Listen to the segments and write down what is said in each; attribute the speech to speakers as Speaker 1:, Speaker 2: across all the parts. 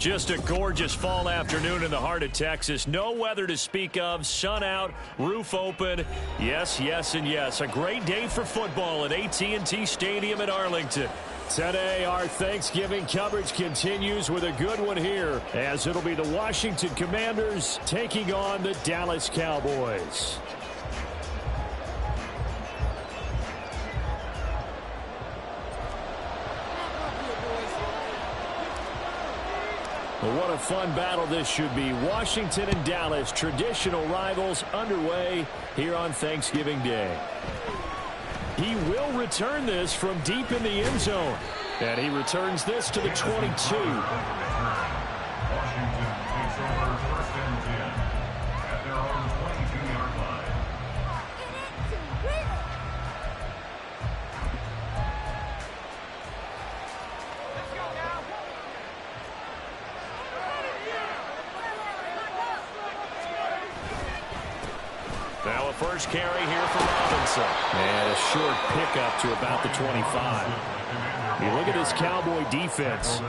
Speaker 1: Just a gorgeous fall afternoon in the heart of Texas. No weather to speak of. Sun out, roof open. Yes, yes, and yes. A great day for football at AT&T Stadium in Arlington. Today, our Thanksgiving coverage continues with a good one here, as it'll be the Washington Commanders taking on the Dallas Cowboys. Well, what a fun battle this should be. Washington and Dallas, traditional rivals, underway here on Thanksgiving Day. He will return this from deep in the end zone. And he returns this to the 22.
Speaker 2: Washington takes over first and 10 at their own 22-yard line.
Speaker 1: Now a first carry here for Robinson. And a short pickup to about the 25. You look at this Cowboy defense.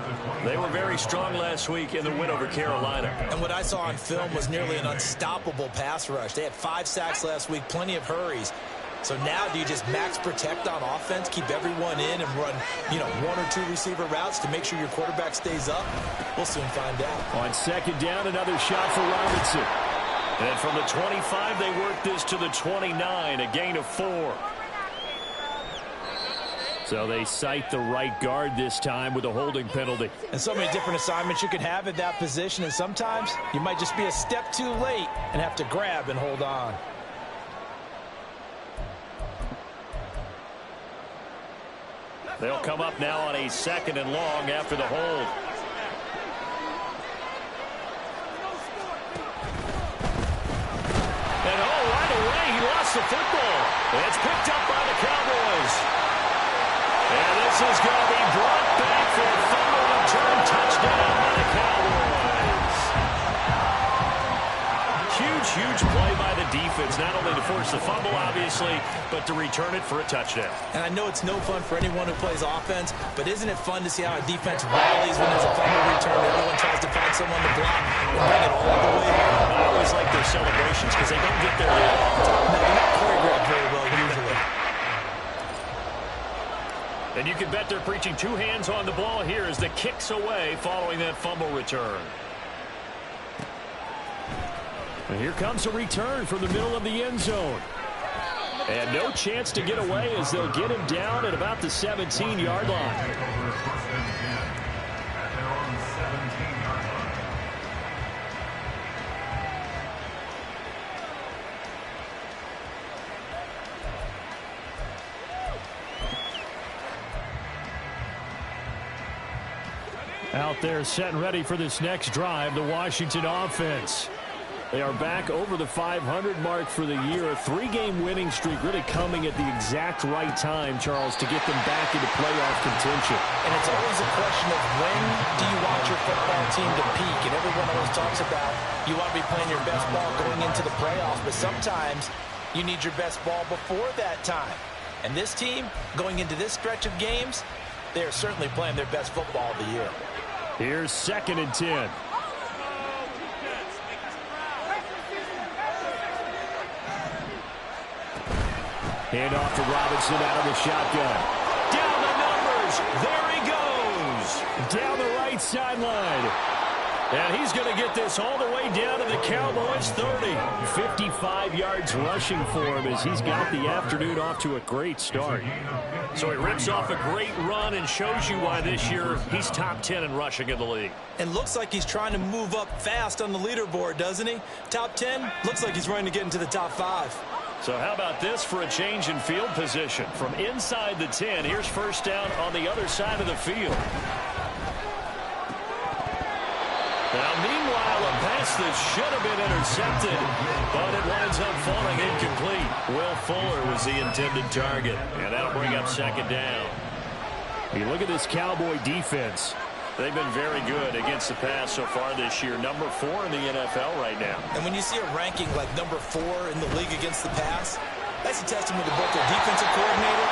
Speaker 1: They were very strong last week in the win over Carolina.
Speaker 3: And what I saw on film was nearly an unstoppable pass rush. They had 5 sacks last week, plenty of hurries. So now do you just max protect on offense, keep everyone in and run, 1 or 2 receiver routes to make sure your quarterback stays up? We'll soon find out.
Speaker 1: On second down, another shot for Robinson. And from the 25, they work this to the 29, a gain of 4. So they cite the right guard this time with a holding penalty.
Speaker 3: And so many different assignments you can have at that position, and sometimes you might just be a step too late and have to grab and hold on.
Speaker 1: They'll come up now on a 2nd and long after the hold. And right away he lost the football. It's picked up by the Cowboys. And this is going to be brought back for a fumble return touchdown by the Cowboys. Huge play by the defense, not only to force the fumble, obviously, but to return it for a touchdown.
Speaker 3: And I know it's no fun for anyone who plays offense, but isn't it fun to see how a defense rallies when there's a fumble return? Everyone tries to find someone to block and bring it all the way home.
Speaker 1: I always like their celebrations because they don't get there very often.
Speaker 3: No, they're not choreographed very well usually.
Speaker 1: And you can bet they're preaching 2 hands on the ball here as the kick's away following that fumble return. And here comes a return from the middle of the end zone. And no chance to get away as they'll get him down at about the 17-yard line. Out there set and ready for this next drive, the Washington offense. They are back over the 500 mark for the year. A 3-game winning streak really coming at the exact right time, Charles, to get them back into playoff contention.
Speaker 3: And it's always a question of when do you want your football team to peak? And everyone always talks about you want to be playing your best ball going into the playoffs, but sometimes you need your best ball before that time. And this team, going into this stretch of games, they are certainly playing their best football of the year.
Speaker 1: Here's 2nd and 10. Hand off to Robinson out of the shotgun. Down the numbers. There he goes. Down the right sideline. And he's going to get this all the way down to the Cowboys' 30. 55 yards rushing for him as he's got the afternoon off to a great start. So he rips off a great run and shows you why this year he's top 10 in rushing in the league.
Speaker 3: And looks like he's trying to move up fast on the leaderboard, doesn't he? Top 10, looks like he's running to get into the top 5.
Speaker 1: So how about this for a change in field position? From inside the 10, here's first down on the other side of the field. Now, meanwhile, a pass that should have been intercepted, but it winds up falling incomplete. Will Fuller was the intended target, and that'll bring up 2nd down. You look at this Cowboy defense. They've been very good against the pass so far this year. Number 4 in the NFL right now.
Speaker 3: And when you see a ranking like number 4 in the league against the pass, that's a testament to both their defensive coordinator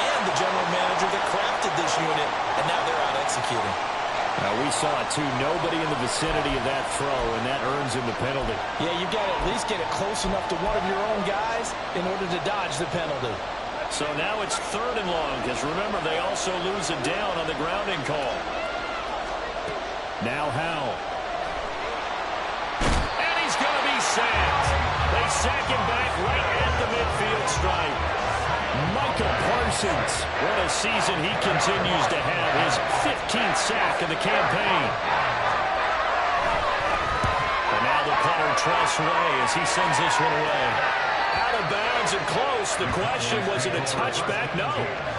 Speaker 3: and the general manager that crafted this unit, and now they're out executing.
Speaker 1: We saw it, too. Nobody in the vicinity of that throw, and that earns him the penalty.
Speaker 3: Yeah, you've got to at least get it close enough to one of your own guys in order to dodge the penalty.
Speaker 1: So now it's 3rd and long, because remember, they also lose it down on the grounding call. Now Howell. And he's going to be sacked. They sack him back right at the midfield stripe. Micah Parsons. What a season he continues to have. His 15th sack of the campaign. And now the punter trusts Way as he sends this one away. Out of bounds and close. The question, was it a touchback? No.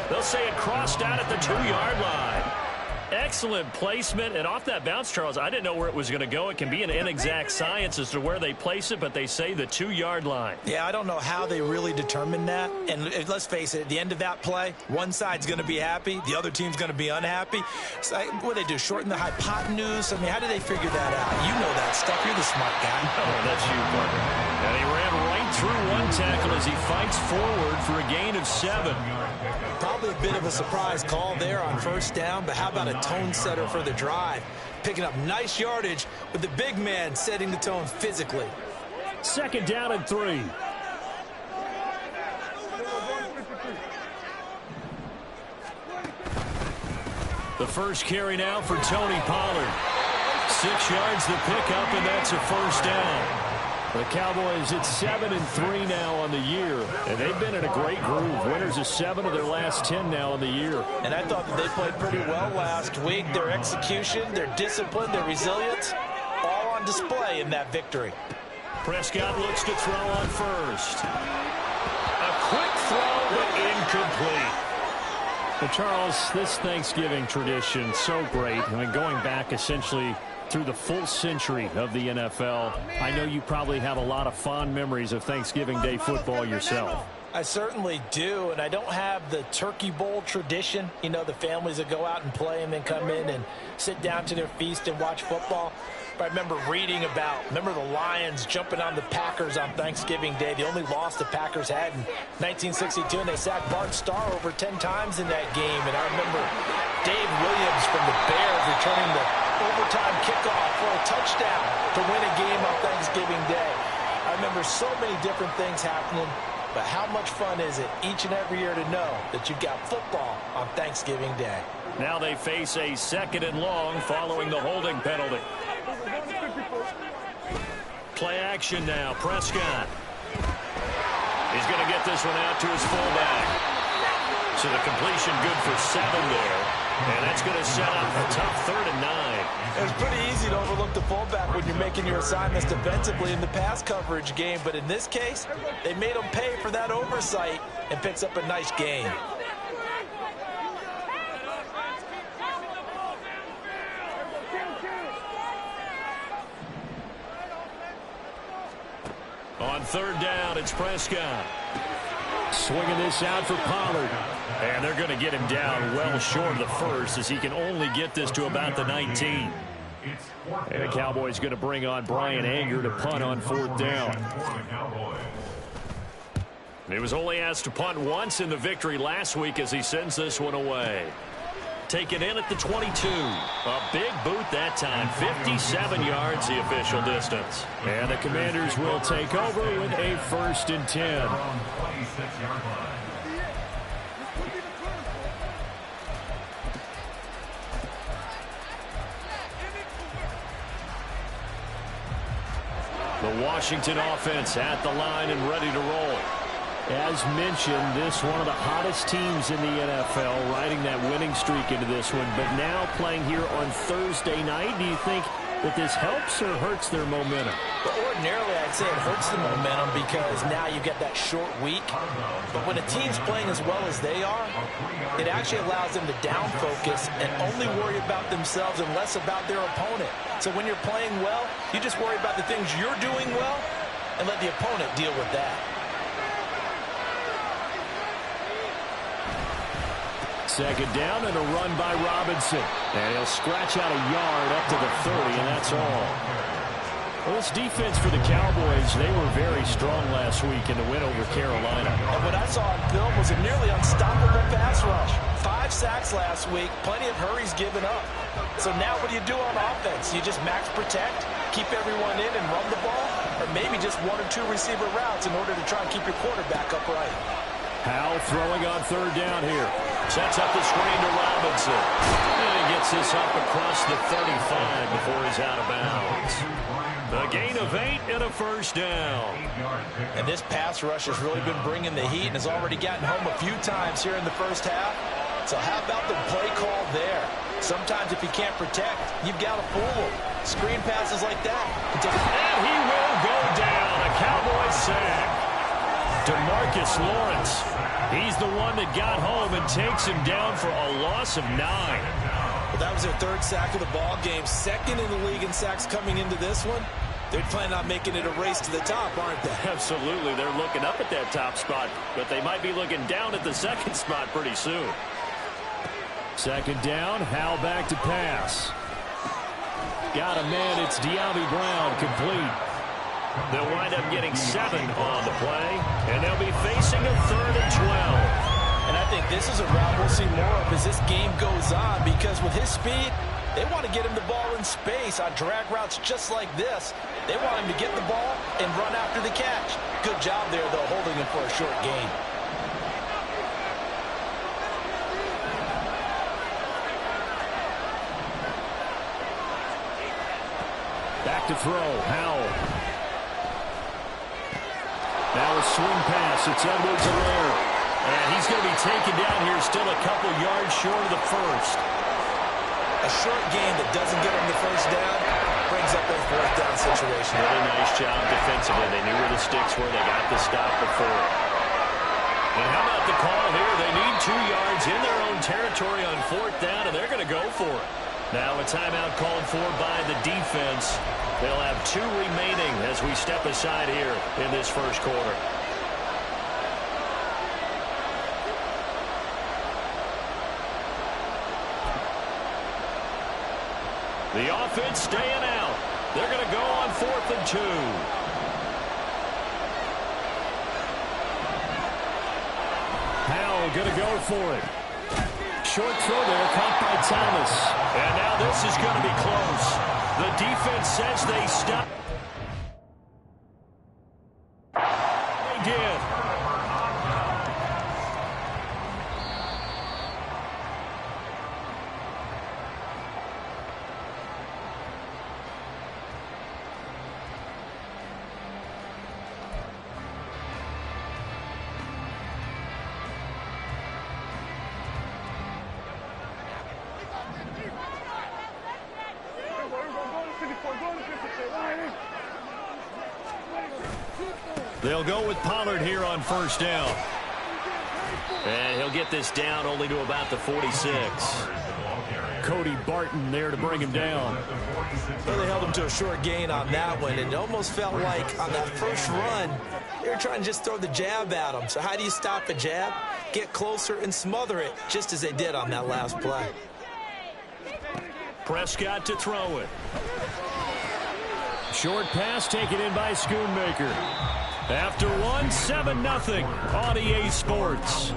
Speaker 1: They'll say it crossed out at the 2-yard line. Excellent placement, and off that bounce, Charles, I didn't know where it was going to go. It can be an inexact science as to where they place it, but they say the 2-yard line. Yeah, I don't know how they really determined that. And let's face it, at the end of that play, one side's going to be happy, the other team's going to be unhappy. So, what do they do, shorten the hypotenuse? I mean, how do they figure that out? You know that stuff. You're the smart guy. Oh, that's you, partner. And he ran right through one tackle as he fights forward for a gain of 7.
Speaker 3: Probably a bit of a surprise call there on 1st down, but how about a tone setter for the drive? Picking up nice yardage with the big man setting the tone physically.
Speaker 1: 2nd down and 3. The first carry now for Tony Pollard. 6 yards the pickup, and that's a 1st down. The Cowboys at 7-3 now on the year, and they've been in a great groove. Winners of 7 of their last 10 now on the year.
Speaker 3: And I thought that they played pretty well last week. Their execution, their discipline, their resilience, all on display in that victory.
Speaker 1: Prescott looks to throw on 1st. A quick throw, but incomplete. Well, Charles, this Thanksgiving tradition, so great. I mean, going back essentially through the full century of the NFL. I know you probably have a lot of fond memories of Thanksgiving Day football yourself.
Speaker 3: I certainly do, and I don't have the turkey bowl tradition. You know, the families that go out and play and then come in and sit down to their feast and watch football. But I remember reading about, the Lions jumping on the Packers on Thanksgiving Day. The only loss the Packers had in 1962, and they sacked Bart Starr over 10 times in that game. And I remember Dave Williams from the Bears returning the overtime kickoff for a touchdown to win a game on Thanksgiving Day. I remember so many different things happening, but how much fun is it each and every year to know that you've got football on Thanksgiving Day?
Speaker 1: Now they face a 2nd and long following the holding penalty. Play action now. Prescott. He's going to get this one out to his fullback. So the completion good for 7 there. And that's going to set up a tough 3rd and 9.
Speaker 3: It's pretty easy to overlook the fullback when you're making your assignments defensively in the pass coverage game. But in this case, they made him pay for that oversight and picks up a nice gain.
Speaker 1: On 3rd down, it's Prescott. Swinging this out for Pollard. And they're going to get him down well short of the 1st as he can only get this to about the 19. And the Cowboys going to bring on Brian Anger to punt on 4th down. He was only asked to punt once in the victory last week as he sends this one away. Taken in at the 22. A big boot that time. 57 yards the official distance. And the Commanders will take over with a 1st and 10. The Washington offense at the line and ready to roll. As mentioned, this one of the hottest teams in the NFL, riding that winning streak into this one, but now playing here on Thursday night. Do you think that this helps or hurts their momentum?
Speaker 3: Well, ordinarily, I'd say it hurts the momentum because now you get that short week. But when a team's playing as well as they are, it actually allows them to down focus and only worry about themselves and less about their opponent. So when you're playing well, you just worry about the things you're doing well and let the opponent deal with that.
Speaker 1: Second down and a run by Robinson. And he'll scratch out a yard up to the 30, and that's all. Well, this defense for the Cowboys, they were very strong last week in the win over Carolina.
Speaker 3: And what I saw on film was a nearly unstoppable pass rush. 5 sacks last week, plenty of hurries given up. So now what do you do on offense? You just max protect, keep everyone in and run the ball, or maybe just 1 or 2 receiver routes in order to try and keep your quarterback upright.
Speaker 1: Howell throwing on 3rd down here. Sets up the screen to Robinson. And he gets this up across the 35 before he's out of bounds. A gain of 8 and a 1st down.
Speaker 3: And this pass rush has really been bringing the heat and has already gotten home a few times here in the first half. So how about the play call there? Sometimes if you can't protect, you've got to fool them. Screen passes like that.
Speaker 1: And he will go down. A Cowboys sack. DeMarcus Lawrence. He's the one that got home and takes him down for a loss of 9.
Speaker 3: Well, that was their 3rd sack of the ball game. 2nd in the league in sacks coming into this one. They're planning on making it a race to the top, aren't they?
Speaker 1: Absolutely. They're looking up at that top spot, but they might be looking down at the 2nd spot pretty soon. 2nd down, Howell back to pass. Got a man, it's De'Ami Brown, complete. They'll wind up getting 7 on the play, and they'll be facing a 3rd and 12.
Speaker 3: And I think this is a route we'll see more of as this game goes on, because with his speed, they want to get him the ball in space on drag routes just like this. They want him to get the ball and run after the catch. Good job there, though, holding him for a short gain.
Speaker 1: Back to throw, Howell. Now a swing pass, it's Edwards-Helaire. And he's going to be taken down here still a couple yards short of the 1st.
Speaker 3: A short gain that doesn't get him the 1st down brings up a 4th down situation.
Speaker 1: Really nice job defensively. They knew where the sticks were. They got the stop before. And how about the call here? They need 2 yards in their own territory on 4th down, and they're going to go for it. Now a timeout called for by the defense. They'll have 2 remaining as we step aside here in this 1st quarter. The offense staying out. They're going to go on 4th and 2. Howell going to go for it. Short throw there, caught by Thomas. And now this is going to be close. The defense says they stop. They did. They'll go with Pollard here on 1st down. And he'll get this down only to about the 46. Cody Barton there to bring him down.
Speaker 3: Well, they held him to a short gain on that one. It almost felt like on that first run, they were trying to just throw the jab at him. So how do you stop a jab? Get closer and smother it, just as they did on that last play.
Speaker 1: Prescott to throw it. Short pass taken in by Schoonmaker. After 1, 7-0 on EA Sports.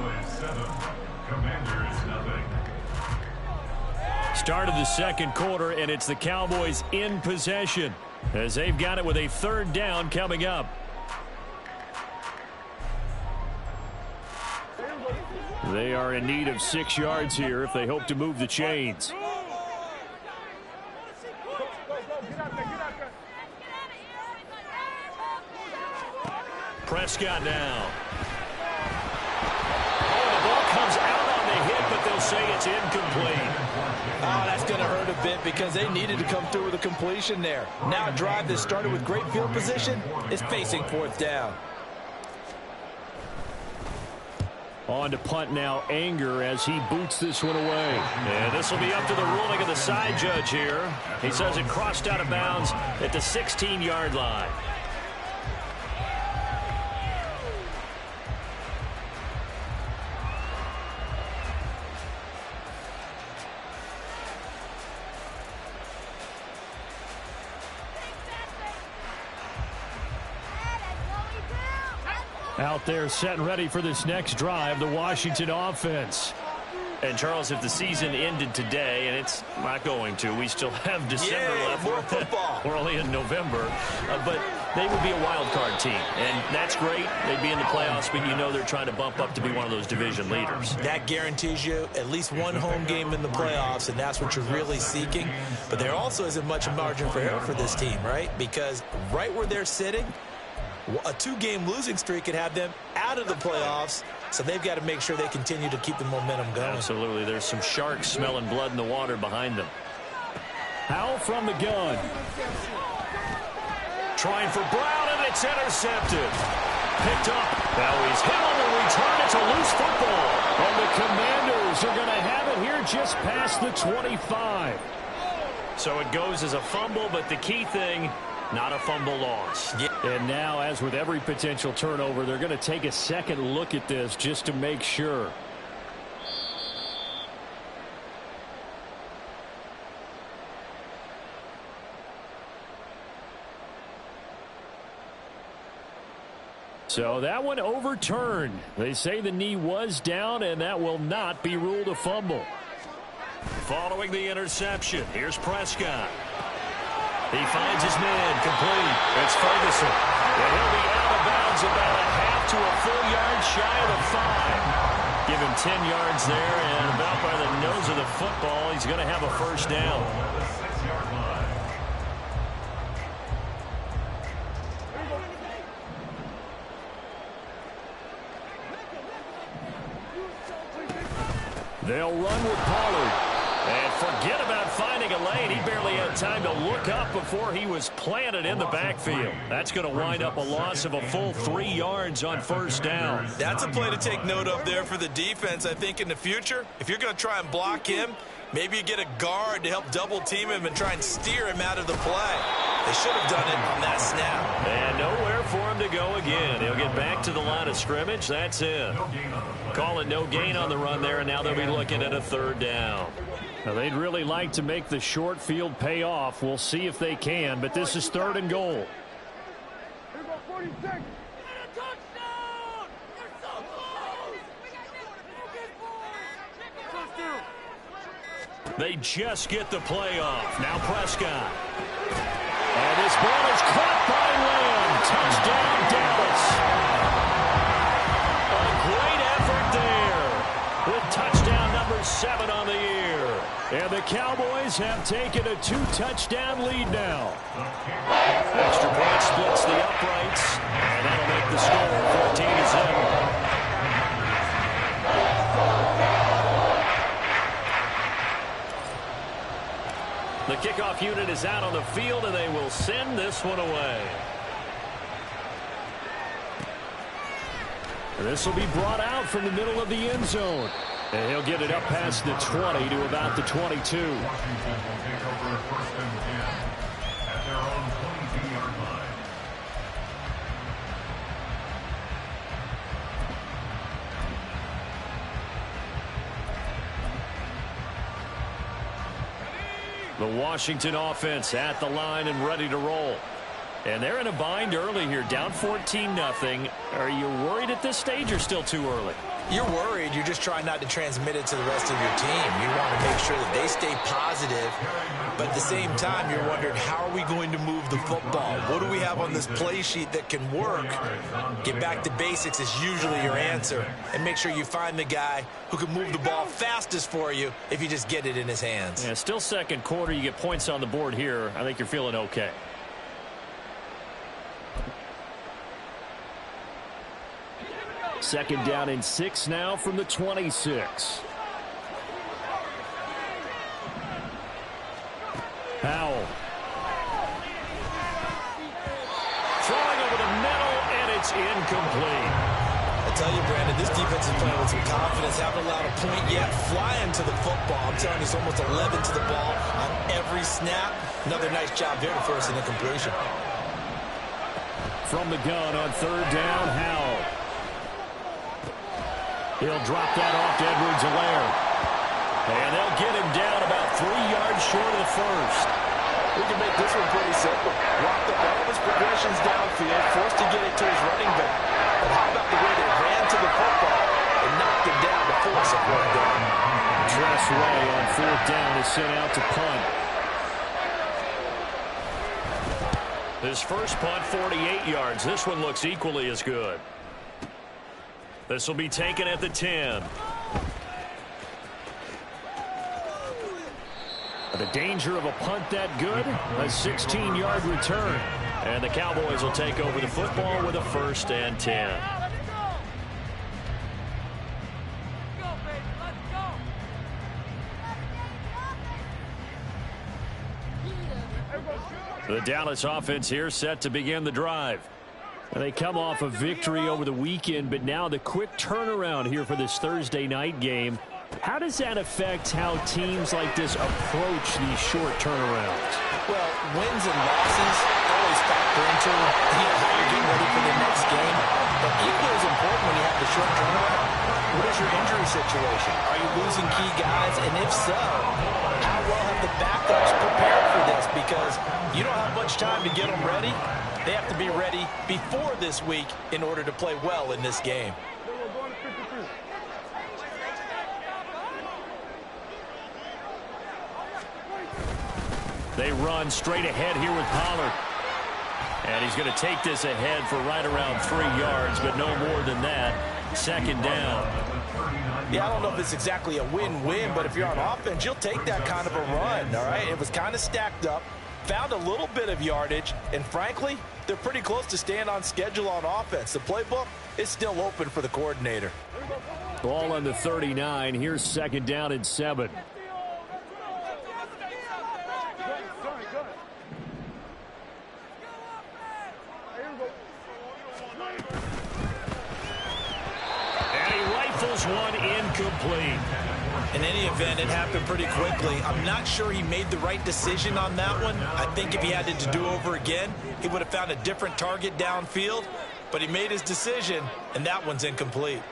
Speaker 1: Start of the 2nd quarter, and it's the Cowboys in possession as they've got it with a 3rd down coming up. They are in need of 6 yards here if they hope to move the chains. Prescott now. Oh, the ball comes out on the hit, but they'll say it's incomplete.
Speaker 3: Oh, that's going to hurt a bit because they needed to come through with a completion there. Now a drive that started with great field position is facing 4th down.
Speaker 1: On to punt now, Anger, as he boots this one away. And this will be up to the ruling of the side judge here. He says it crossed out of bounds at the 16-yard line. Out there set and ready for this next drive, the Washington offense.
Speaker 4: And, Charles, if the season ended today, and it's not going to, we still have December left.
Speaker 3: More football.
Speaker 4: We're only in November. But they would be a wild card team, and that's great. They'd be in the playoffs, but you know they're trying to bump up to be one of those division leaders.
Speaker 3: That guarantees you at least one home game in the playoffs, and that's what you're really seeking. But there also isn't much margin for error for this team, right? Because right where they're sitting, a 2-game losing streak could have them out of the playoffs, so they've got to make sure they continue to keep the momentum going.
Speaker 4: Absolutely. There's some sharks smelling blood in the water behind them.
Speaker 1: Howell from the gun.
Speaker 4: Trying for Brown, and it's intercepted.
Speaker 1: Picked up. Now he's hit on the return. It's a loose football. And the Commanders are going to have it here just past the 25.
Speaker 4: So it goes as a fumble, but the key thing, not a fumble loss.
Speaker 3: Yeah.
Speaker 1: And now, as with every potential turnover, they're going to take a second look at this just to make sure. So that one overturned. They say the knee was down, and that will not be ruled a fumble.
Speaker 4: Following the interception, here's Prescott. He finds his man complete. It's Ferguson. And he'll be out of bounds about a half to a full yard shy of the 5. Give him 10 yards there, and about by the nose of the football, he's going to have a first down.
Speaker 1: They'll run with Pollard.
Speaker 4: And forget about finding a lane. He barely had time to look up before he was planted in the backfield. That's going to wind up a loss of a full 3 yards on first down.
Speaker 3: That's a play to take note of there for the defense, I think, in the future. If you're going to try and block him, maybe you get a guard to help double team him and try and steer him out of the play. They should have done it on that snap.
Speaker 4: And nowhere for him to go again. He'll get back to the line of scrimmage. That's it. Call it no gain on the run there, and now they'll be looking at a third down.
Speaker 1: Now, they'd really like to make the short field pay off. We'll see if they can, but this is 3rd and goal.
Speaker 4: They just get the play off. Now Prescott.
Speaker 1: And this ball is caught by Lamb. Touchdown, Dallas.
Speaker 4: A great effort there. With touchdown number 7 on the year.
Speaker 1: And the Cowboys have taken a 2-touchdown lead now.
Speaker 4: Extra point splits the uprights. And that'll make the score 14-7. The kickoff unit is out on the field, and they will send this one away.
Speaker 1: This will be brought out from the middle of the end zone. And he'll get it up past the 20 to about the 22.
Speaker 2: Washington will take over 1st and 10 at their own 22-yard line.
Speaker 1: The Washington offense at the line and ready to roll. And they're in a bind early here, down 14-0. Are you worried at this stage or still too early?
Speaker 3: You're worried. You're just trying not to transmit it to the rest of your team. You want to make sure that they stay positive, but at the same time, you're wondering, how are we going to move the football? What do we have on this play sheet that can work? Get back to basics is usually your answer, and make sure you find the guy who can move the ball fastest for you if you just get it in his hands.
Speaker 1: Yeah, still second quarter. You get points on the board here. I think you're feeling okay. Second down and 6 now from the 26. Howell.
Speaker 4: Throwing over the middle, and it's incomplete.
Speaker 3: I tell you, Brandon, this defense is playing with some confidence. Haven't allowed a point yet. Flying to the football. I'm telling you, it's almost 11 to the ball on every snap. Another nice job there to force an incompletion.
Speaker 1: From the gun on 3rd down, Howell. He'll drop that off to Edwards-Helaire.
Speaker 4: And they'll get him down about 3 yards short of the first.
Speaker 3: We can make this one pretty simple. Walked up all of his progressions downfield, forced to get it to his running back. But how about the way they ran to the football and knocked him down to force a fourth down?
Speaker 1: Tress Way on fourth down is sent out to punt.
Speaker 4: His first punt, 48 yards. This one looks equally as good. This will be taken at the 10.
Speaker 1: The danger of a punt that good, a 16-yard return.
Speaker 4: And the Cowboys will take over the football with a 1st and 10. The Dallas offense here set to begin the drive.
Speaker 1: And they come off a victory over the weekend, but now the quick turnaround here for this Thursday night game. How does that affect how teams like this approach these short turnarounds?
Speaker 3: Well, wins and losses always factor into how you're getting ready for the next game. But equally as important when you have the short turnaround, what is your injury situation? Are you losing key guys? And if so, how well have the backups prepared for this? Because you don't have much time to get them ready. They have to be ready before this week in order to play well in this game.
Speaker 4: They run straight ahead here with Pollard. And he's going to take this ahead for right around 3 yards, but no more than that. 2nd down.
Speaker 3: Yeah, I don't know if it's exactly a win-win, but if you're on offense, you'll take that kind of a run, all right? It was kind of stacked up, found a little bit of yardage, and frankly, they're pretty close to staying on schedule on offense. The playbook is still open for the coordinator.
Speaker 1: Ball on the 39. Here's 2nd down and 7.
Speaker 4: One incomplete.
Speaker 3: In any event, it happened pretty quickly. I'm not sure he made the right decision on that one. I think if he had it to do over again, he would have found a different target downfield. But he made his decision, and that one's incomplete.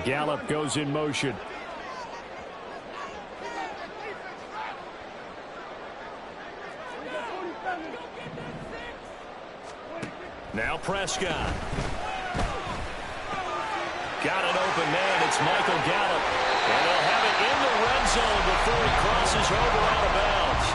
Speaker 1: Gallup goes in motion.
Speaker 4: Now Prescott. Got an open man. It's Michael Gallup. And they'll have it in the red zone before he crosses over out of bounds.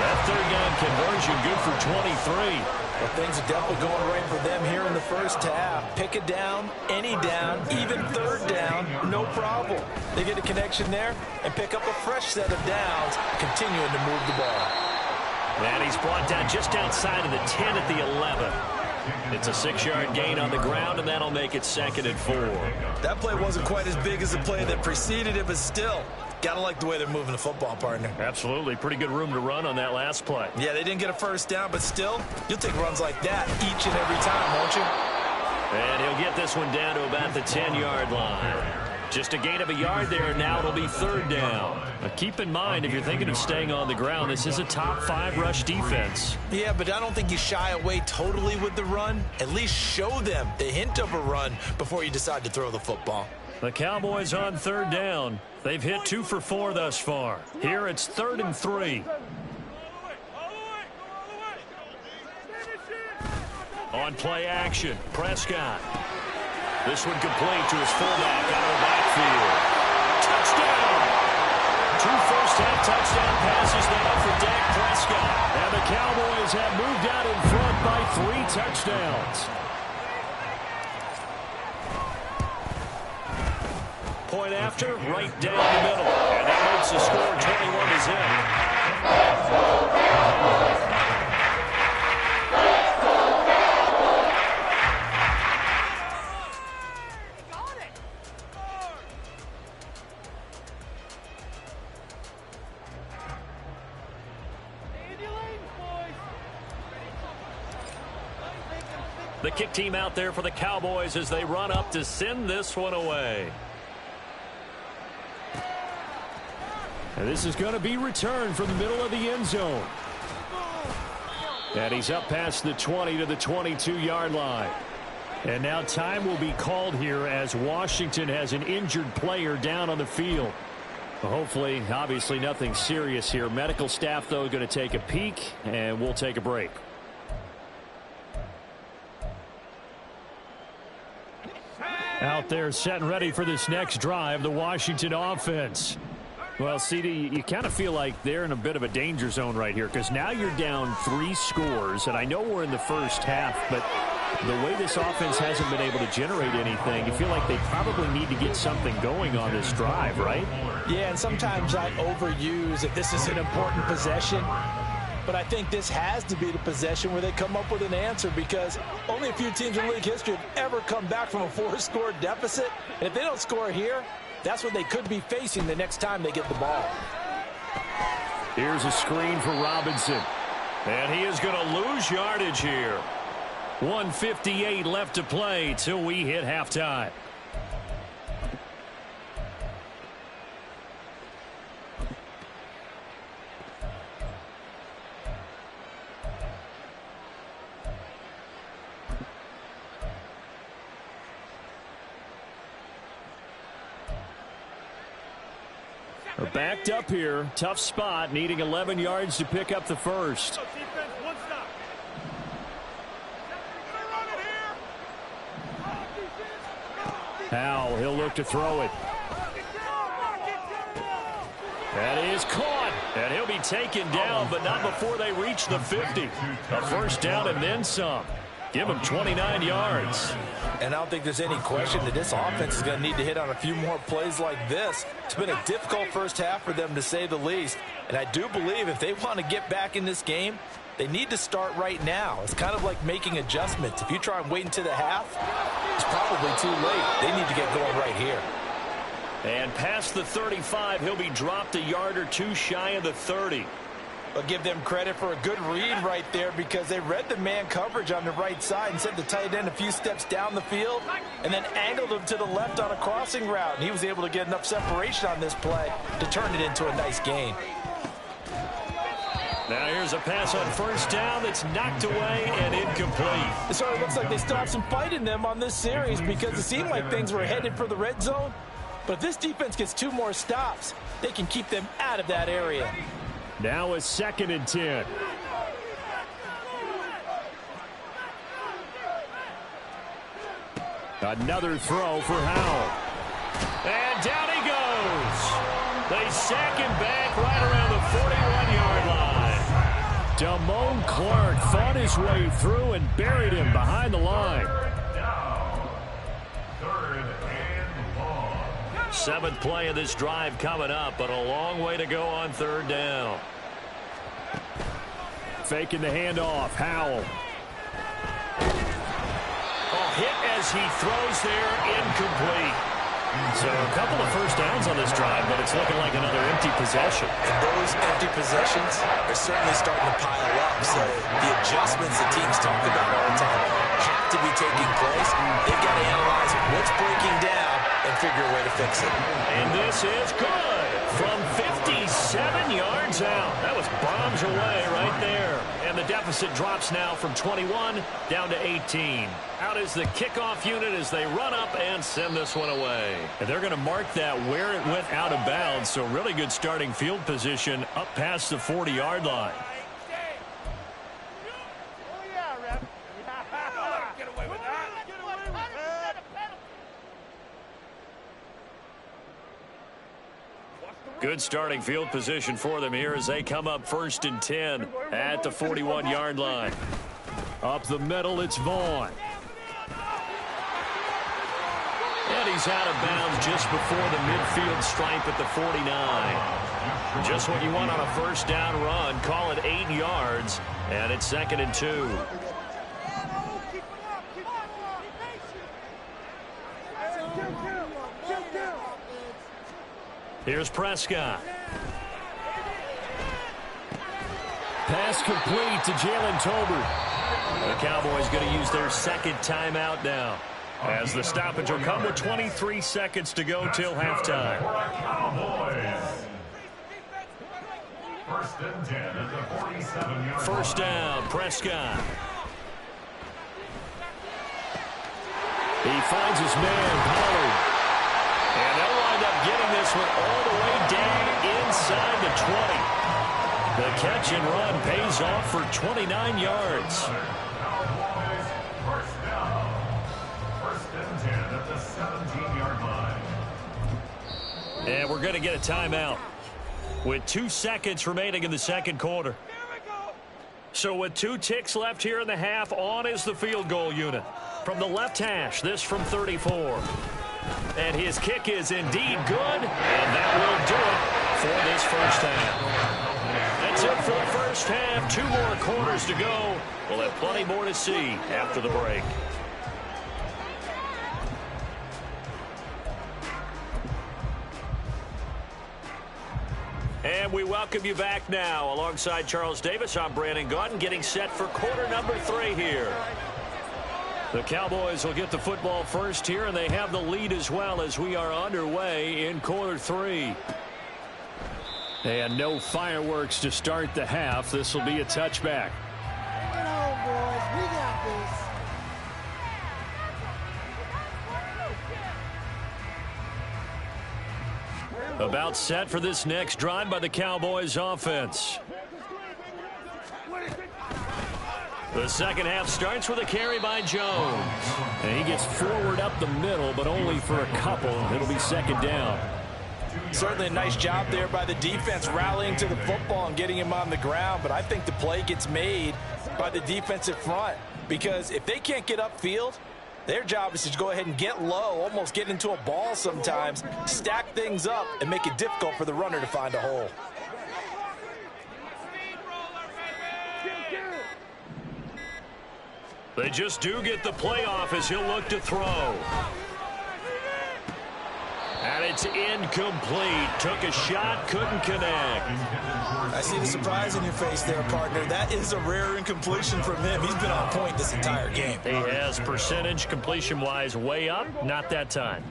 Speaker 4: That 3rd down conversion good for 23.
Speaker 3: Well, things are definitely going right for them here in the first half. Pick a down, any down, even 3rd down, no problem. They get a connection there and pick up a fresh set of downs, continuing to move the ball.
Speaker 4: And he's brought down just outside of the 10 at the 11. It's a 6-yard gain on the ground, and that'll make it 2nd and 4.
Speaker 3: That play wasn't quite as big as the play that preceded it, but still, gotta like the way they're moving the football, partner.
Speaker 4: Absolutely. Pretty good room to run on that last play.
Speaker 3: Yeah, they didn't get a 1st down, but still, you'll take runs like that each and every time, won't you?
Speaker 4: And he'll get this one down to about the 10-yard line. Just a gain of a yard there. Now it'll be 3rd down. Keep in mind, if you're thinking of staying on the ground, this is a top 5 rush defense.
Speaker 3: Yeah, but I don't think you shy away totally with the run. At least show them the hint of a run before you decide to throw the football.
Speaker 4: The Cowboys on 3rd down. They've hit 2 for 4 thus far. Here it's 3rd and 3. On play action, Prescott. This one complete to his fullback out of the backfield. Touchdown! 2 first-half touchdown passes now for Dak Prescott.
Speaker 1: And the Cowboys have moved out in front by 3 touchdowns.
Speaker 4: Point after, right down the middle. And that makes the score 21 is in. The kick team out there for the Cowboys as they run up to send this one away.
Speaker 1: And this is going to be returned from the middle of the end zone. And he's up past the 20 to the 22-yard line. And now time will be called here as Washington has an injured player down on the field. Hopefully, obviously nothing serious here. Medical staff, though, going to take a peek, and we'll take a break. Out there set and ready for this next drive, the Washington offense. Well, CD, you kind of feel like they're in a bit of a danger zone right here because now you're down 3 scores, and I know we're in the first half, but the way this offense hasn't been able to generate anything, you feel like they probably need to get something going on this drive, right?
Speaker 3: Yeah, and sometimes I overuse that this is an important possession, but I think this has to be the possession where they come up with an answer because only a few teams in league history have ever come back from a 4-score deficit, and if they don't score here, that's what they could be facing the next time they get the ball.
Speaker 1: Here's a screen for Robinson.
Speaker 4: And he is going to lose yardage here.
Speaker 1: 1:58 left to play till we hit halftime. We're backed up here. Tough spot, needing 11 yards to pick up the first. Howell, he'll look to throw it. That is caught. And he'll be taken down, but not before they reach the 50. A first down and then some. Give him 29 yards.
Speaker 3: And I don't think there's any question that this offense is going to need to hit on a few more plays like this. It's been a difficult first half for them, to say the least. And I do believe if they want to get back in this game, they need to start right now. It's kind of like making adjustments. If you try and wait until the half, it's probably too late. They need to get going right here.
Speaker 1: And past the 35, he'll be dropped a yard or two shy of the 30.
Speaker 3: But give them credit for a good read right there because they read the man coverage on the right side and sent the tight end a few steps down the field and then angled him to the left on a crossing route. And he was able to get enough separation on this play to turn it into a nice gain.
Speaker 1: Now here's a pass on first down that's knocked away and incomplete.
Speaker 3: It sort of looks like they still have some fight in them on this series because it seemed like things were headed for the red zone. But if this defense gets 2 more stops, they can keep them out of that area.
Speaker 1: Now a 2nd and 10. Another throw for Howell. And down he goes. They sack him back right around the 41-yard line. Damone Clark fought his way through and buried him behind the line. 7th play of this drive coming up, but a long way to go on 3rd down. Faking the handoff, Howell. Hit as he throws there, incomplete. So a couple of first downs on this drive, but it's looking like another empty possession.
Speaker 3: And those empty possessions are certainly starting to pile up. So the adjustments the teams talk about all the time have to be taking place. They've got to analyze what's breaking down and figure a way to fix it.
Speaker 1: And this is good from 57 yards out. That was bombs away right there. And the deficit drops now from 21 down to 18. Out is the kickoff unit as they run up and send this one away. And they're going to mark that where it went out of bounds. So really good starting field position up past the 40-yard line. Good starting field position for them here as they come up 1st and 10 at the 41-yard line. Up the middle, it's Vaughn. And he's out of bounds just before the midfield stripe at the 49. Just what you want on a first down run. Call it 8 yards, and it's 2nd and 2. Here's Prescott. Pass complete to Jalen Tolbert. The Cowboys going to use their 2nd timeout now, as the stoppage will come with 23 seconds to go till halftime.
Speaker 2: First and 10 at the 47-yard line.
Speaker 1: First down, Prescott. He finds his man, Pollard. And they'll wind up getting this one all the way down inside the 20. The catch and run pays off for 29 yards.
Speaker 2: Cowboys first down. First and 10 at the 17-yard line.
Speaker 1: And we're going to get a timeout with 2 seconds remaining in the second quarter. So with 2 ticks left here in the half, on is the field goal unit. From the left hash, this from 34. And his kick is indeed good, and that will do it for this first half. That's it for the first half. 2 more quarters to go. We'll have plenty more to see after the break. And we welcome you back now. Alongside Charles Davis, I'm Brandon Gaudin, getting set for quarter number 3 here. The Cowboys will get the football first here, and they have the lead as well as we are underway in quarter 3. And no fireworks to start the half. This will be a touchback.
Speaker 5: Bring it home, boys. We got this.
Speaker 1: About set for this next drive by the Cowboys offense. The second half starts with a carry by Jones. And he gets forward up the middle, but only for a couple. It'll be second down.
Speaker 3: Certainly a nice job there by the defense rallying to the football and getting him on the ground. But I think the play gets made by the defensive front. Because if they can't get upfield, their job is to go ahead and get low, almost get into a ball sometimes, stack things up, and make it difficult for the runner to find a hole.
Speaker 1: They just do get the play off as he'll look to throw. And it's incomplete. Took a shot, couldn't connect.
Speaker 3: I see the surprise in your face there, partner. That is a rare incompletion from him. He's been on point this entire game.
Speaker 1: He has percentage completion-wise way up, not that time.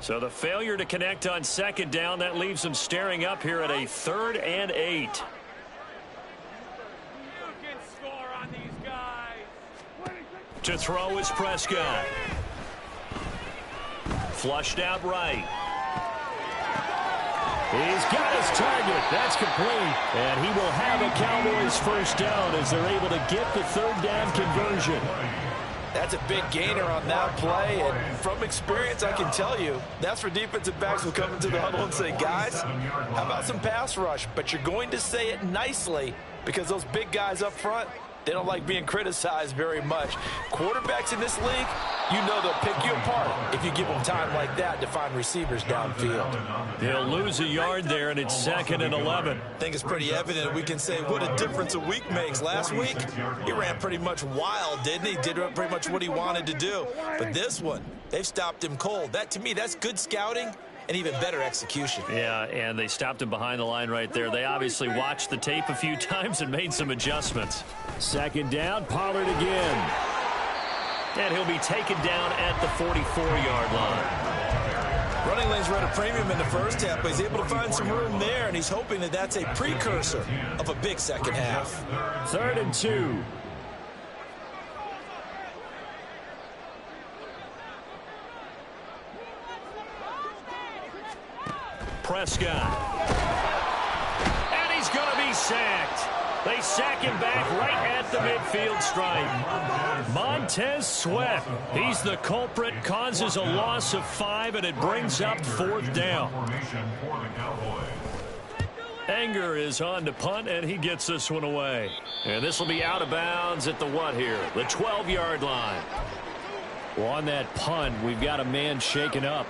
Speaker 1: So the failure to connect on second down, that leaves him staring up here at a 3rd and 8. To throw is Prescott. Flushed out right. He's got his target. That's complete. And he will have a Cowboys first down as they're able to get the 3rd down conversion.
Speaker 3: That's a big gainer on that play. And from experience, I can tell you, that's where defensive backs will come into the huddle and say, guys, how about some pass rush? But you're going to say it nicely because those big guys up front, they don't like being criticized very much. Quarterbacks in this league, you know they'll pick you apart if you give them time like that to find receivers downfield.
Speaker 1: He'll lose a yard there, and it's 2nd and 11.
Speaker 3: I think it's pretty evident we can say what a difference a week makes. Last week, he ran pretty much wild, didn't he? Did pretty much what he wanted to do. But this one, they've stopped him cold. That, to me, that's good scouting and even better execution.
Speaker 1: Yeah, and they stopped him behind the line right there. They obviously watched the tape a few times and made some adjustments. Second down, Pollard again. And he'll be taken down at the 44-yard line.
Speaker 3: Running lanes were at a premium in the first half, but he's able to find some room there, and he's hoping that that's a precursor of a big second half.
Speaker 1: 3rd and 2. Prescott. And he's going to be sacked. They sack him back right at the midfield stripe. Montez Sweat, he's the culprit, causes a loss of 5, and it brings up 4th down. Anger is on to punt, and he gets this one away. And this will be out of bounds at the what here? The 12-yard line. Well, on that punt, we've got a man shaken up.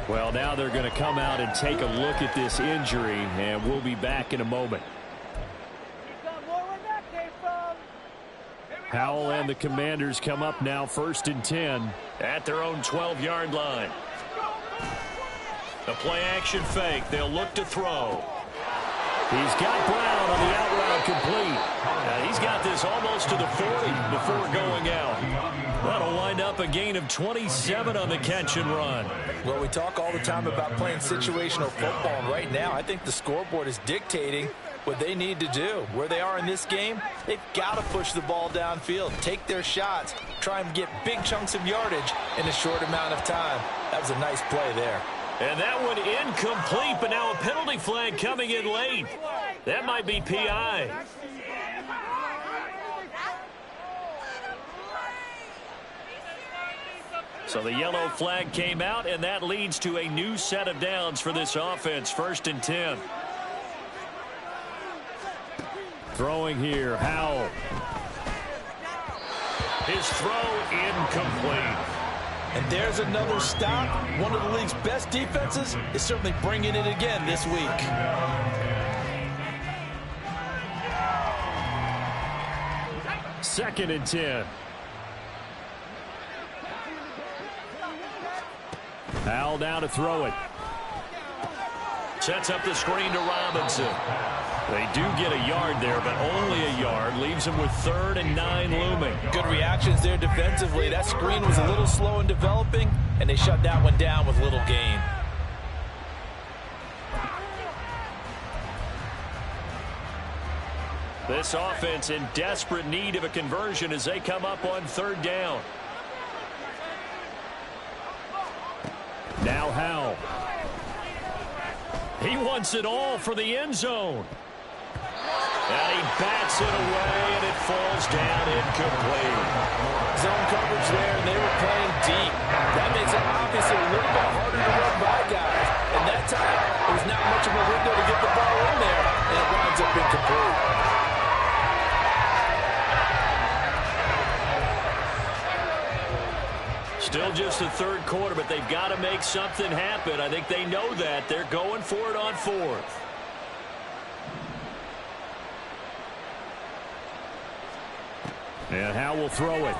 Speaker 1: Well, now they're going to come out and take a look at this injury, and we'll be back in a moment. Howell and the Commanders come up now 1st and 10 at their own 12-yard line. The play-action fake. They'll look to throw. He's got Brown on the out route complete. He's got this almost to the 40 before going out. That'll wind up a gain of 27 on the catch and run.
Speaker 3: Well, we talk all the time about playing situational football, and right now I think the scoreboard is dictating what they need to do. Where they are in this game, they've got to push the ball downfield, take their shots, try and get big chunks of yardage in a short amount of time. That was a nice play there.
Speaker 4: And that one incomplete, but now a penalty flag coming in late. That might be PI. So the yellow flag came out, and that leads to a new set of downs for this offense. 1st and 10.
Speaker 1: Throwing here, Howell.
Speaker 4: His throw incomplete.
Speaker 3: And there's another stop. One of the league's best defenses is certainly bringing it again this week.
Speaker 1: 2nd and 10. Howell now to throw it.
Speaker 4: Sets up the screen to Robinson. They do get a yard there, but only a yard. Leaves them with 3rd and 9 looming.
Speaker 3: Good reactions there defensively. That screen was a little slow in developing, and they shut that one down with little gain.
Speaker 4: This offense in desperate need of a conversion as they come up on 3rd down.
Speaker 1: Now Howell.
Speaker 4: He wants it all for the end zone. And he bats it away, and it falls down incomplete.
Speaker 3: Zone coverage there, and they were playing deep. That makes it obviously a little bit harder to run by guys. And that time, there was not much of a window to get the ball in there, and it winds up incomplete.
Speaker 4: Still just the 3rd quarter, but they've got to make something happen. I think they know that. They're going for it on 4th.
Speaker 1: And Howell will throw it.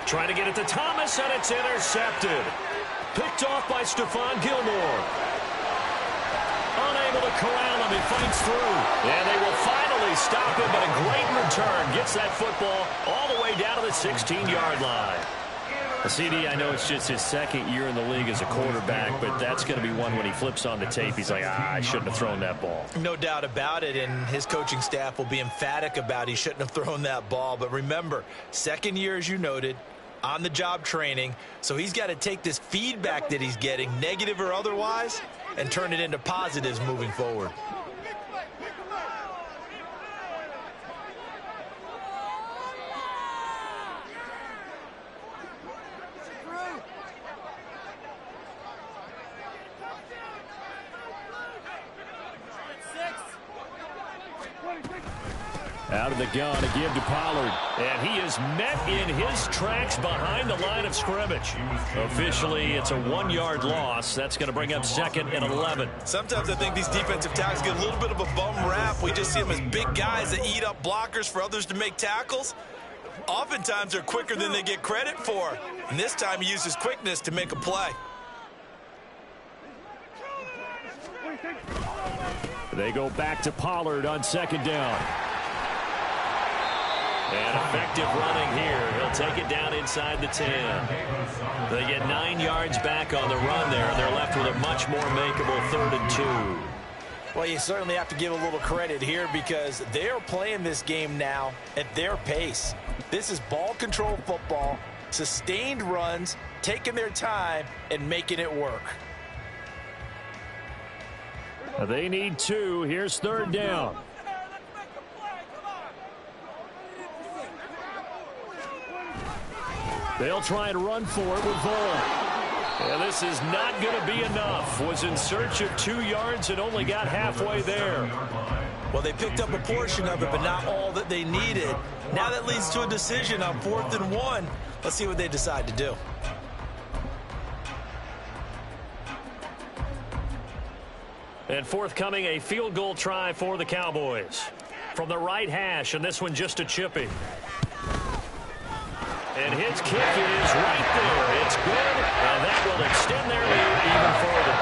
Speaker 4: Trying to get it to Thomas, and it's intercepted. Picked off by Stephon Gilmore. Unable to corral him. He fights through. And they will finally stop him, but a great return. Gets that football all the way down to the 16-yard line.
Speaker 1: CD, I know it's just his 2nd year in the league as a quarterback, but that's going to be one when he flips on the tape. He's like, I shouldn't have thrown that ball.
Speaker 3: No doubt about it, and his coaching staff will be emphatic about he shouldn't have thrown that ball. But remember, 2nd year, as you noted, on-the-job training, so he's got to take this feedback that he's getting, negative or otherwise, and turn it into positives moving forward.
Speaker 1: Out of the gun to give to Pollard.
Speaker 4: And he is met in his tracks behind the line of scrimmage. Officially, it's a 1-yard loss. That's going to bring up 2nd and 11.
Speaker 3: Sometimes I think these defensive tackles get a little bit of a bum rap. We just see them as big guys that eat up blockers for others to make tackles. Oftentimes, they're quicker than they get credit for. And this time, he uses quickness to make a play.
Speaker 1: They go back to Pollard on 2nd down.
Speaker 4: And effective running here. He'll take it down inside the 10. They get 9 yards back on the run there. They're left with a much more makeable 3rd and 2.
Speaker 3: Well, you certainly have to give a little credit here because they're playing this game now at their pace. This is ball control football, sustained runs, taking their time, and making it work.
Speaker 1: They need 2. Here's 3rd down. They'll try and run for it with Vaughn.
Speaker 4: And this is not going to be enough. Was in search of 2 yards and only got halfway there.
Speaker 3: Well, they picked up a portion of it, but not all that they needed. Now that leads to a decision on 4th and 1. Let's see what they decide to do.
Speaker 4: And forthcoming, a field goal try for the Cowboys. From the right hash, and this one just a chippy. And his kick is right there. It's good, and that will extend their lead even further.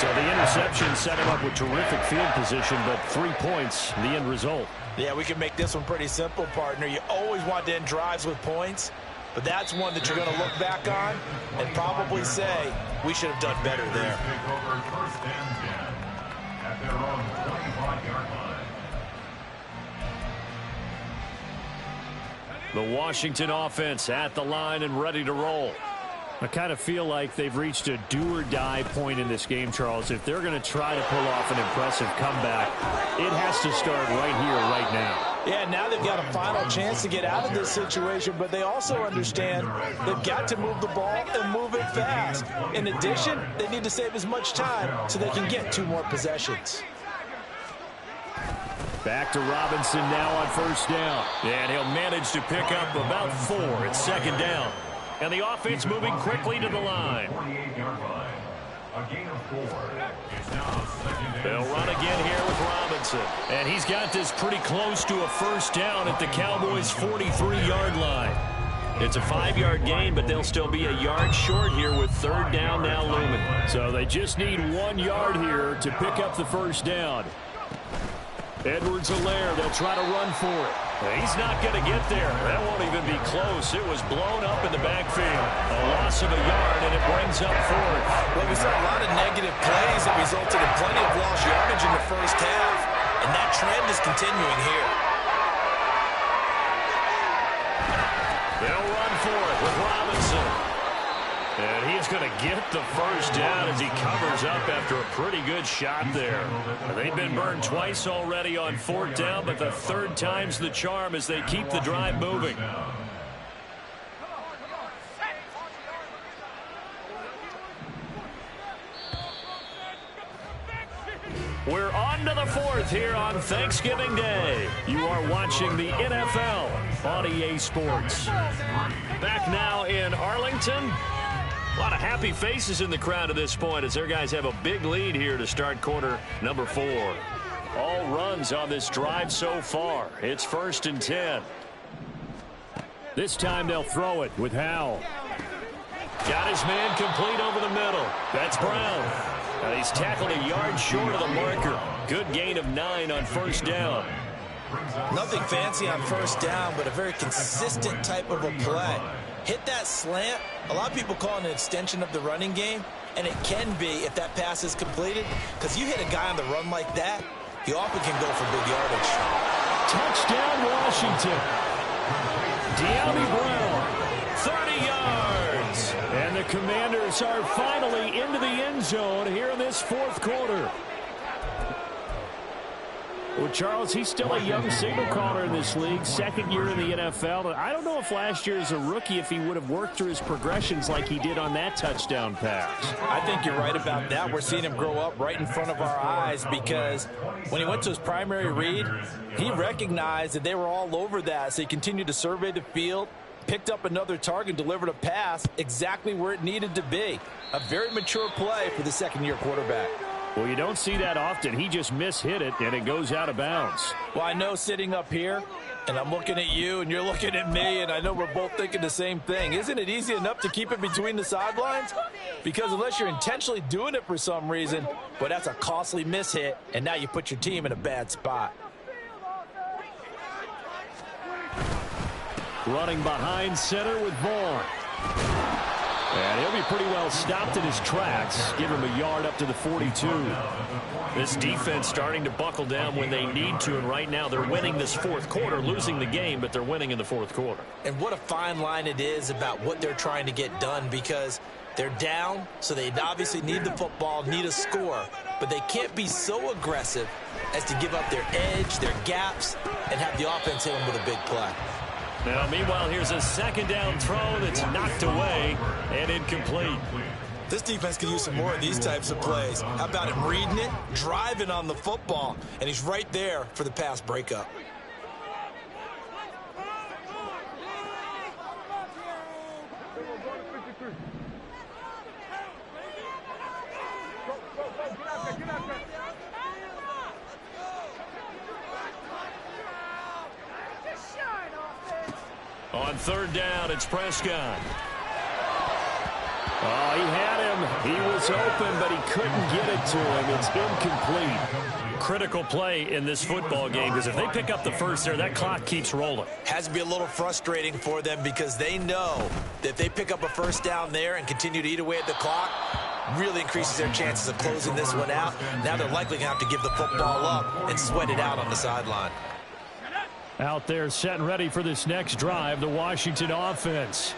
Speaker 1: So the interception set him up with terrific field position, but 3 points, the end result.
Speaker 3: Yeah, we can make this one pretty simple, partner. You always want to end drives with points, but that's one that you're going to look back on and probably say, we should have done better there.
Speaker 2: their own 25-yard line.
Speaker 1: The Washington offense at the line and ready to roll. I kind of feel like they've reached a do-or-die point in this game, Charles. If they're going to try to pull off an impressive comeback, it has to start right here, right now.
Speaker 3: Yeah, now they've got a final chance to get out of this situation, but they also understand they've got to move the ball and move it fast. In addition, they need to save as much time so they can get 2 more possessions.
Speaker 1: Back to Robinson now on first down.
Speaker 4: And he'll manage to pick up about 4. It's second down. And the offense moving quickly to the line.
Speaker 2: 48-yard line. A gain of 4. It's now second and
Speaker 4: They'll run again here with Robinson. And he's got this pretty close to a first down at the Cowboys' 43-yard line. It's a 5-yard gain, but they'll still be a yard short here with third down now looming.
Speaker 1: So they just need 1 yard here to pick up the first down. Edwards-Helaire, they'll try to run for it.
Speaker 4: He's not going to get there. That won't even be close. It was blown up in the backfield. A loss of a yard, and it brings up 4th.
Speaker 3: Well, we saw a lot of negative plays that resulted in plenty of lost yardage in the first half, and that trend is continuing here.
Speaker 4: They'll run for it with Robinson. And he's going to get the first down as he covers up after a pretty good shot there. They've been burned twice already on 4th down, but the 3rd time's the charm as they keep the drive moving. We're on to the 4th here on Thanksgiving Day. You are watching the NFL on EA Sports. Back now in Arlington. A lot of happy faces in the crowd at this point as their guys have a big lead here to start quarter number 4. All runs on this drive so far. It's 1st and 10.
Speaker 1: This time they'll throw it with Howell.
Speaker 4: Got his man complete over the middle. That's Brown. And he's tackled a yard short of the marker. Good gain of 9 on first down.
Speaker 3: Nothing fancy on first down, but a very consistent type of a play. Hit that slant. A lot of people call it an extension of the running game, and it can be if that pass is completed, because you hit a guy on the run like that, he often can go for big yardage.
Speaker 1: Touchdown, Washington. De'Ami Brown,
Speaker 4: 30 yards.
Speaker 1: And the Commanders are finally into the end zone here in this 4th quarter. Well, Charles, he's still a young signal caller in this league, 2nd year in the NFL. I don't know if last year as a rookie, if he would have worked through his progressions like he did on that touchdown pass.
Speaker 3: I think you're right about that. We're seeing him grow up right in front of our eyes because when he went to his primary read, he recognized that they were all over that, so he continued to survey the field, picked up another target, delivered a pass exactly where it needed to be. A very mature play for the 2nd-year quarterback.
Speaker 1: Well, you don't see that often. He just mishit it, and it goes out of bounds.
Speaker 3: Well, I know sitting up here, and I'm looking at you, and you're looking at me, and I know we're both thinking the same thing. Isn't it easy enough to keep it between the sidelines? Because unless you're intentionally doing it for some reason, but that's a costly mishit, and now you put your team in a bad spot.
Speaker 1: Running behind center with Vaughn. And he'll be pretty well stopped in his tracks. Give him a yard up to the 42.
Speaker 4: This defense starting to buckle down when they need to, and right now they're winning this 4th quarter, losing the game, but they're winning in the 4th quarter.
Speaker 3: And what a fine line it is about what they're trying to get done, because they're down, so they obviously need the football, need a score, but they can't be so aggressive as to give up their edge, their gaps, and have the offense hit them with a big play.
Speaker 4: Now, meanwhile, here's a 2nd down throw that's knocked away and incomplete.
Speaker 3: This defense could use some more of these types of plays. How about him reading it, driving on the football, and he's right there for the pass breakup.
Speaker 4: On 3rd down, it's Prescott.
Speaker 1: Oh, he had him. He was open, but he couldn't get it to him. It's incomplete.
Speaker 4: Critical play in this football game, because if they pick up the first there, that clock keeps rolling.
Speaker 3: Has to be a little frustrating for them because they know that if they pick up a first down there and continue to eat away at the clock, really increases their chances of closing this one out. Now they're likely going to have to give the football up and sweat it out on the sideline.
Speaker 1: Out there set and ready for this next drive, the Washington offense.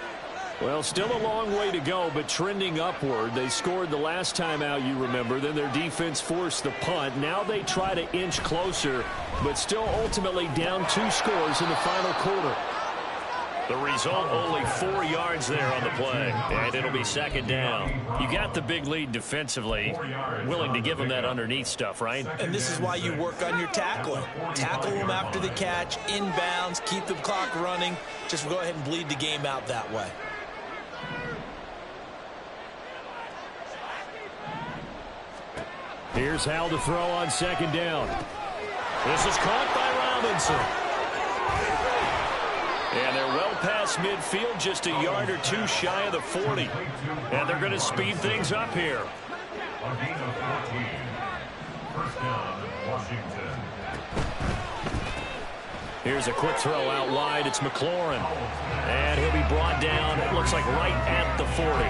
Speaker 1: Well, still a long way to go, but trending upward. They scored the last time out, you remember. Then their defense forced the punt. Now they try to inch closer, but still ultimately down 2 scores in the final quarter.
Speaker 4: The result, only 4 yards there on the play, and it'll be second down. You got the big lead defensively, willing to give them that underneath stuff, right?
Speaker 3: And this is why you work on your tackling. Tackle them after the catch, inbounds, keep the clock running. Just go ahead and bleed the game out that way.
Speaker 1: Here's Hal to throw on second down.
Speaker 4: This is caught by Robinson. And they're well past midfield, just a yard or 2 shy of the 40. And they're going to speed things up here.
Speaker 2: A gain of 14. First down, Washington.
Speaker 1: Here's a quick throw out wide. It's McLaurin. And he'll be brought down, it looks like right at the 40.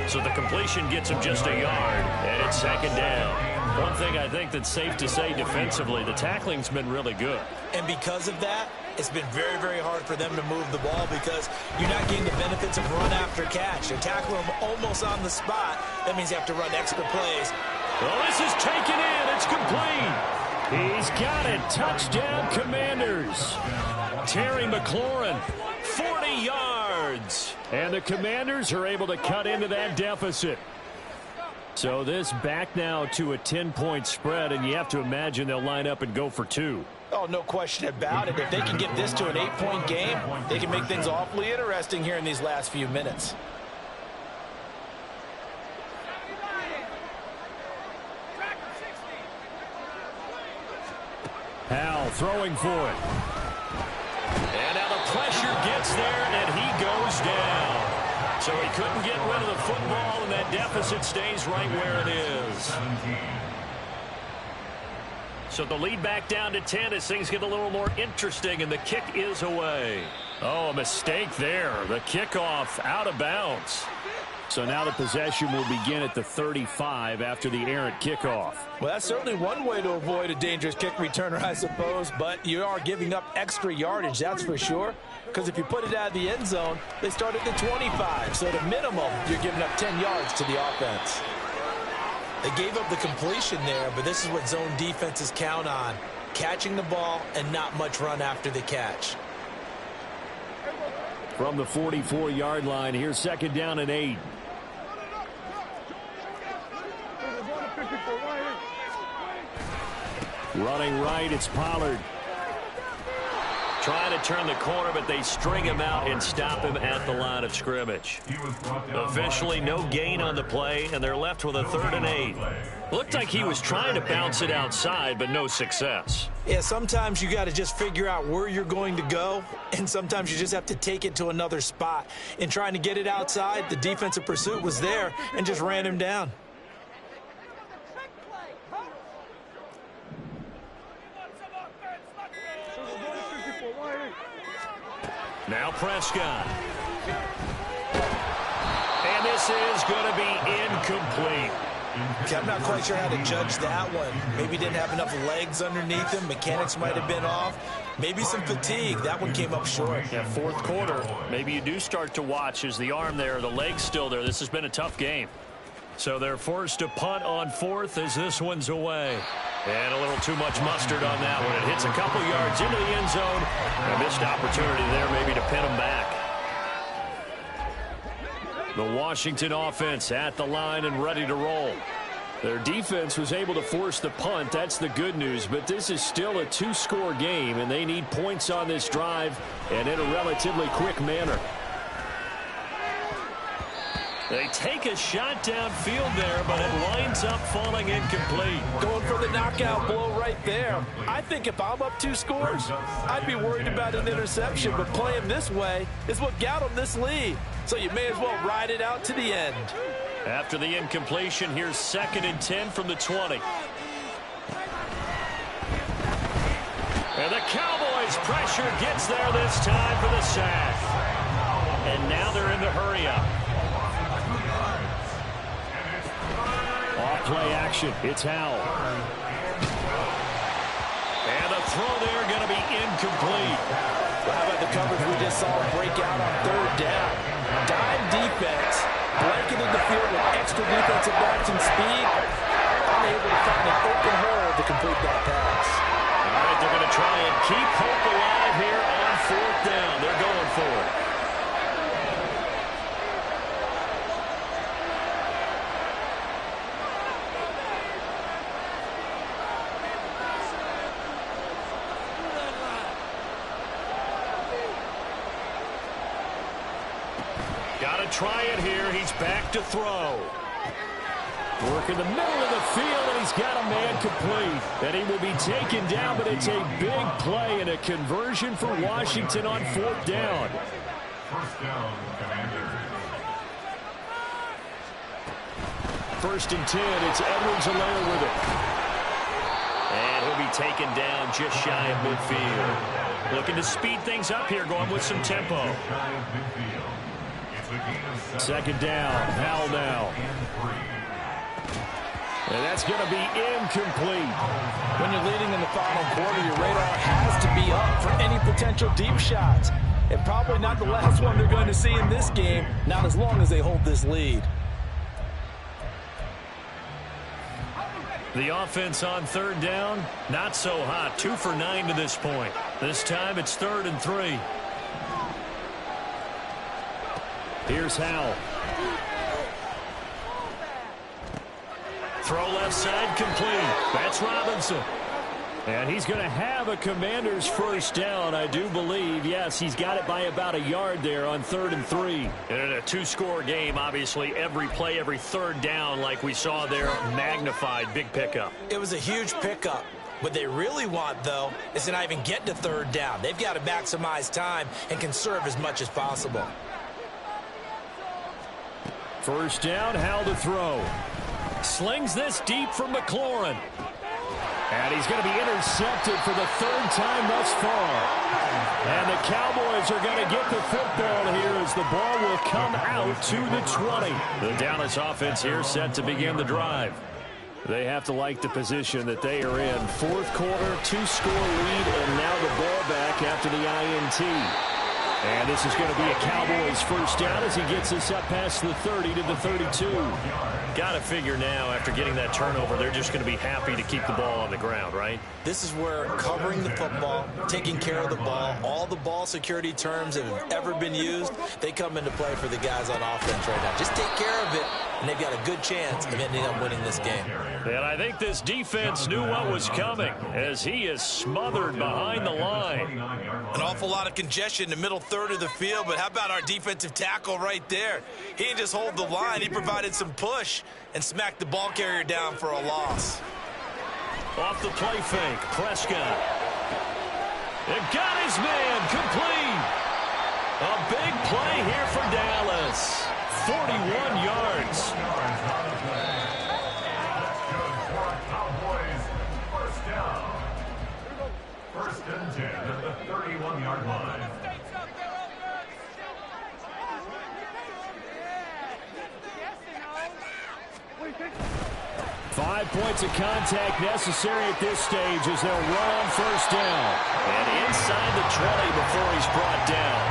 Speaker 4: So the completion gets him just a yard, and it's second down. One thing I think that's safe to say defensively, the tackling's been really good.
Speaker 3: And because of that, it's been very, very hard for them to move the ball because you're not getting the benefits of run after catch. They tackle them almost on the spot. That means you have to run extra plays.
Speaker 1: Well, this is taken in. It's complete. He's got it. Touchdown, Commanders. Terry McLaurin, 40 yards. And the Commanders are able to cut into that deficit. So this back now to a 10-point spread, and you have to imagine they'll line up and go for 2.
Speaker 3: Oh, no question about it. If they can get this to an 8-point game, they can make things awfully interesting here in these last few minutes.
Speaker 1: Hal throwing for it.
Speaker 4: And now the pressure gets there, and he goes down. So he couldn't get rid of the football, and that deficit stays right where it is. So the lead back down to 10 as things get a little more interesting, and the kick is away.
Speaker 1: Oh, a mistake there. The kickoff out of bounds. So now the possession will begin at the 35 after the errant kickoff.
Speaker 3: Well, that's certainly one way to avoid a dangerous kick returner, I suppose, but you are giving up extra yardage, that's for sure. Because if you put it out of the end zone, they start at the 25. So at a minimum, you're giving up 10 yards to the offense. They gave up the completion there, but this is what zone defenses count on. Catching the ball and not much run after the catch.
Speaker 1: From the 44-yard line, here's second down and 8. Running right, it's Pollard.
Speaker 4: Trying to turn the corner, but they string him out and stop him at the line of scrimmage. Officially, no gain on the play, and they're left with a 3rd and 8. Looked like he was trying to bounce it outside, but no success.
Speaker 3: Yeah, sometimes you got to just figure out where you're going to go, and sometimes you just have to take it to another spot. In trying to get it outside, the defensive pursuit was there and just ran him down.
Speaker 4: Now Prescott. And this is going to be incomplete.
Speaker 3: Okay, I'm not quite sure how to judge that one. Maybe didn't have enough legs underneath him. Mechanics might have been off. Maybe some fatigue. That one came up short.
Speaker 4: Yeah, 4th quarter. Maybe you do start to watch as the arm there, the leg's still there. This has been a tough game. So they're forced to punt on 4th as this one's away. And a little too much mustard on that one. It hits a couple yards into the end zone. A missed opportunity there maybe to pin them back.
Speaker 1: The Washington offense at the line and ready to roll. Their defense was able to force the punt. That's the good news. But this is still a 2-score game, and they need points on this drive and in a relatively quick manner.
Speaker 4: They take a shot downfield there, but it winds up falling incomplete.
Speaker 3: Going for the knockout blow right there. I think if I'm up 2 scores, I'd be worried about an interception, but playing this way is what got them this lead. So you may as well ride it out to the end.
Speaker 4: After the incompletion, here's 2nd and 10 from the 20. And the Cowboys pressure gets there this time for the sack. And now they're in the hurry up.
Speaker 1: Off play action. It's Howell.
Speaker 4: And a throw there going to be incomplete.
Speaker 3: Well, how about the coverage we just saw break out on third down? Dime defense, blanketed the field with extra defensive backs and speed, unable to find an open hole to complete that pass.
Speaker 4: All right, they're going to try and keep hope alive here on fourth down. They're going for it. Got to try it here. He's back to throw.
Speaker 1: Work in the middle of the field, and he's got a man complete. And he will be taken down, but it's a big play and a conversion for Washington on fourth down.
Speaker 2: First down, Commanders.
Speaker 1: First and 10, it's Edwards-Helaire with it.
Speaker 4: And he'll be taken down just shy of midfield. Looking to speed things up here, going with some tempo.
Speaker 1: Second down, Howell now. And that's going to be incomplete.
Speaker 3: When you're leading in the final quarter, your radar has to be up for any potential deep shots. And probably not the last one they're going to see in this game, not as long as they hold this lead.
Speaker 4: The offense on third down, not so hot. 2 for 9 to this point. This time it's 3rd and 3.
Speaker 1: Here's Howell.
Speaker 4: Throw left side complete. That's Robinson.
Speaker 1: And he's going to have a Commanders first down, I do believe. Yes, he's got it by about a yard there on 3rd and 3.
Speaker 4: And in a 2-score game, obviously, every play, every third down, like we saw there, magnified. Big pickup.
Speaker 3: It was a huge pickup. What they really want, though, is to not even get to third down. They've got to maximize time and conserve as much as possible.
Speaker 1: First down, Howell to throw.
Speaker 4: Slings this deep from McLaurin.
Speaker 1: And he's going to be intercepted for the 3rd time thus far. And the Cowboys are going to get the football here as the ball will come out to the 20.
Speaker 4: The Dallas offense here set to begin the drive.
Speaker 1: They have to like the position that they are in. 4th quarter, 2-score lead, and now the ball back after the INT. And this is going to be a Cowboys first down as he gets us up past the 30 to the 32.
Speaker 4: Got to figure now, after getting that turnover, they're just going to be happy to keep the ball on the ground, right?
Speaker 3: This is where covering the football, taking care of the ball, all the ball security terms that have ever been used, they come into play for the guys on offense right now. Just take care of it, and they've got a good chance of ending up winning this game.
Speaker 4: And I think this defense knew what was coming as he is smothered behind the line.
Speaker 3: An awful lot of congestion in the middle third of the field, but how about our defensive tackle right there? He didn't just hold the line, he provided some push and smacked the ball carrier down for a loss.
Speaker 4: Off the play fake, Prescott. It got his man complete. A big play here for Dallas. 41 yards.
Speaker 2: First and 10 at the 31-yard line.
Speaker 1: 5 points of contact necessary at this stage as they'll run on first down.
Speaker 4: And inside the 20 before he's brought down.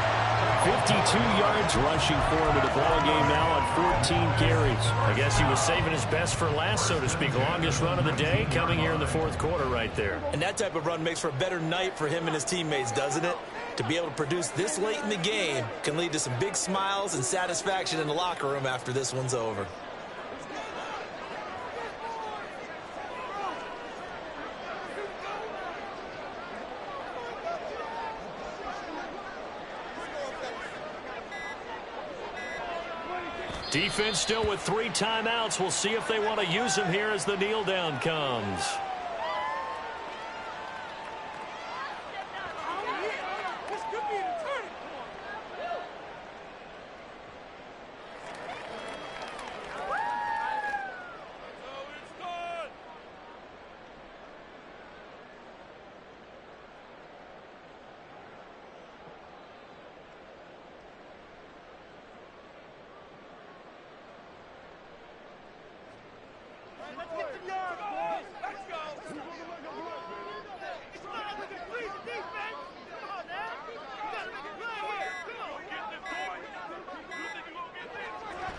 Speaker 1: 52 yards rushing for him in the ball game now on 14 carries.
Speaker 4: I guess he was saving his best for last, so to speak. Longest run of the day coming here in the 4th quarter right there.
Speaker 3: And that type of run makes for a better night for him and his teammates, doesn't it? To be able to produce this late in the game can lead to some big smiles and satisfaction in the locker room after this one's over.
Speaker 4: Defense still with 3 timeouts. We'll see if they want to use them here as the kneel down comes.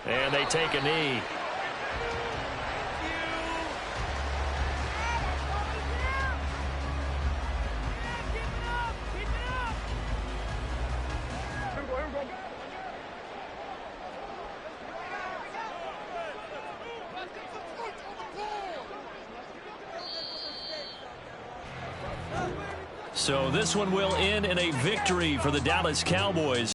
Speaker 1: And they take a knee. So this one will end in a victory for the Dallas Cowboys.